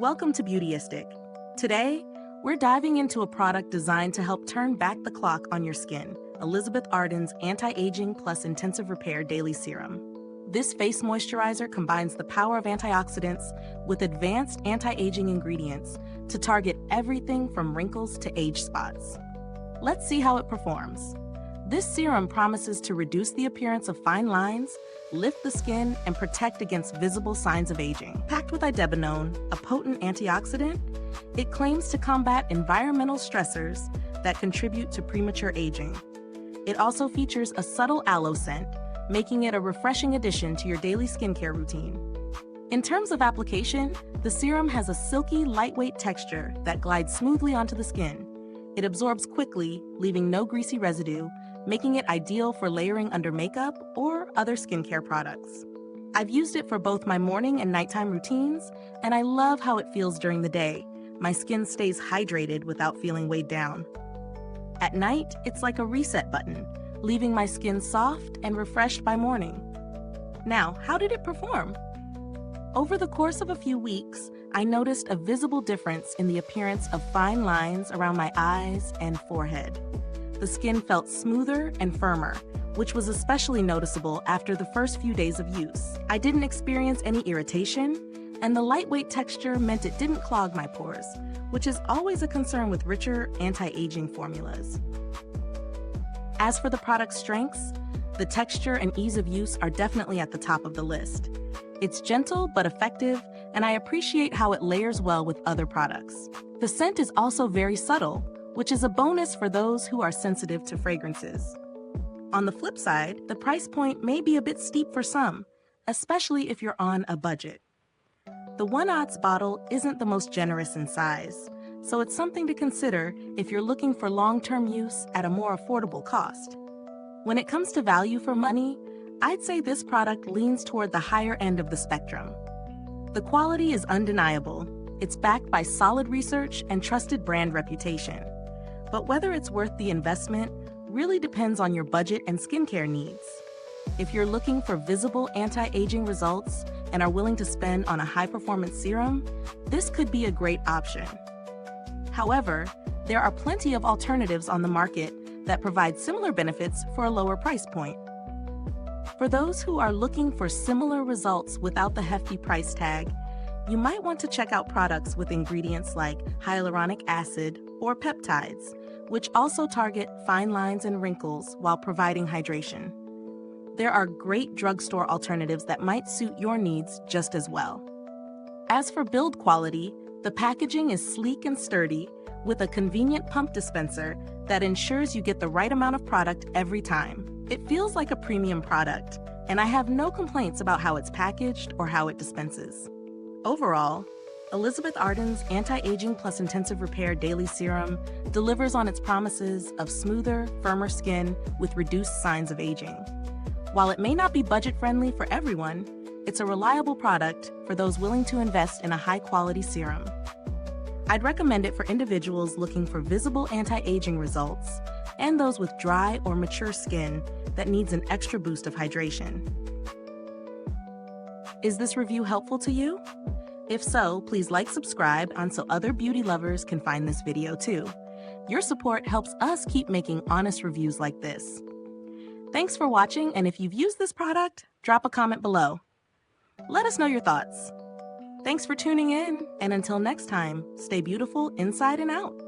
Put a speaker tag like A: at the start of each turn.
A: Welcome to Beautyistic. Today, we're diving into a product designed to help turn back the clock on your skin, Arden's Anti-Aging Plus Intensive Repair Daily Serum. This face moisturizer combines the power of antioxidants with advanced anti-aging ingredients to target everything from wrinkles to age spots. Let's see how it performs. This serum promises to reduce the appearance of fine lines, lift the skin, and protect against visible signs of aging. Packed with Idebenone, a potent antioxidant, it claims to combat environmental stressors that contribute to premature aging. It also features a subtle aloe scent, making it a refreshing addition to your daily skincare routine. In terms of application, the serum has a silky, lightweight texture that glides smoothly onto the skin. It absorbs quickly, leaving no greasy residue, making it ideal for layering under makeup or other skincare products. I've used it for both my morning and nighttime routines, and I love how it feels during the day. My skin stays hydrated without feeling weighed down. At night, it's like a reset button, leaving my skin soft and refreshed by morning. Now, how did it perform? Over the course of a few weeks, I noticed a visible difference in the appearance of fine lines around my eyes and forehead. The skin felt smoother and firmer, which was especially noticeable after the first few days of use. I didn't experience any irritation, and the lightweight texture meant it didn't clog my pores, which is always a concern with richer anti-aging formulas. As for the product's strengths, the texture and ease of use are definitely at the top of the list. It's gentle but effective, and I appreciate how it layers well with other products. The scent is also very subtle, which is a bonus for those who are sensitive to fragrances. On the flip side, the price point may be a bit steep for some, especially if you're on a budget. The 1/0 bottle isn't the most generous in size, so it's something to consider if you're looking for long-term use at a more affordable cost. When it comes to value for money, I'd say this product leans toward the higher end of the spectrum. The quality is undeniable. It's backed by solid research and trusted brand reputation. But whether it's worth the investment really depends on your budget and skincare needs. If you're looking for visible anti-aging results and are willing to spend on a high-performance serum, this could be a great option. However, there are plenty of alternatives on the market that provide similar benefits for a lower price point. For those who are looking for similar results without the hefty price tag, you might want to check out products with ingredients like hyaluronic acid or peptides, which also target fine lines and wrinkles while providing hydration. There are great drugstore alternatives that might suit your needs just as well. As for build quality, the packaging is sleek and sturdy, with a convenient pump dispenser that ensures you get the right amount of product every time. It feels like a premium product, and I have no complaints about how it's packaged or how it dispenses. Overall, Arden's Anti-Aging Plus Intensive Repair Daily Serum delivers on its promises of smoother, firmer skin with reduced signs of aging. While it may not be budget-friendly for everyone, it's a reliable product for those willing to invest in a high-quality serum. I'd recommend it for individuals looking for visible anti-aging results and those with dry or mature skin that needs an extra boost of hydration. Is this review helpful to you? If so, please subscribe so other beauty lovers can find this video too. Your support helps us keep making honest reviews like this. Thanks for watching, and if you've used this product, drop a comment below. Let us know your thoughts. Thanks for tuning in, and until next time, stay beautiful inside and out.